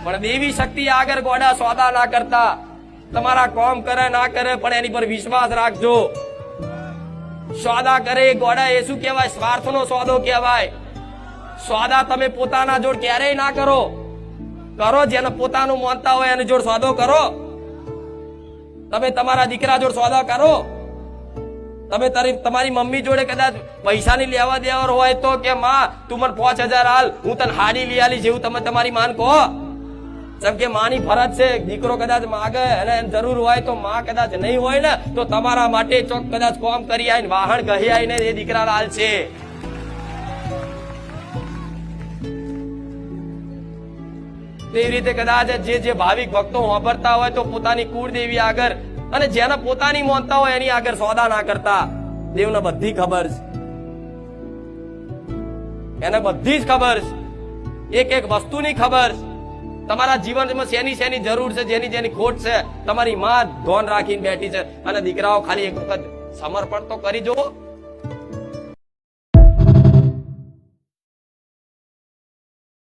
પણ દેવી શક્તિ આગળ ગોડા સોદા ના કરતા, તમારા કામ કરે ના કરે પણ એની પર વિશ્વાસ રાખજો. સોદા કરે ગોડા એ શું કહેવાય? સ્વાર્થનો સોદો કહેવાય. સોદા તમે પોતાના જોડ ક્યારેય ના કરો. કરો જેને પોતાનું માનતા હોય એની જોડ સોદો કરો. તમે તમારા દીકરા જોડ સોદા કરો. તમે તમારી મમ્મી જોડે કદાચ પૈસાની લેવા દેવા હોય તો કે માં તું મને 5000 હાલ, હું તને હાડી લઈ આલી, જેવું તમે તમારી માન કહો. જેમ કે માની ફરજ છે, દીકરો કદાચ માગે અને જરૂર હોય તો માં કદાચ નહીં હોય ને તો તમારા માટે ચોક કદાચ કોમ કરી આવીને વાહણ કહી આવીને એ દીકરા લાલ છે. તેવી રીતે કદાચ જે ભાવિક ભક્તો વાપરતા હોય તો પોતાની કુળદેવી આગળ અને જેને પોતાની માનતા હોય એની આગળ સોદા ના કરતા. દેવને બધી ખબર છે, એને બધી જ ખબર છે, એક એક વસ્તુની ખબર છે. તમારા જીવનમાં શેની શેની જરૂર છે, જેની જેની ખોટ છે, તમારી માં ધોન રાખીને બેઠી છે. અને દીકરાઓ ખાલી એક વખત સમર્પણ તો કરી જુઓ.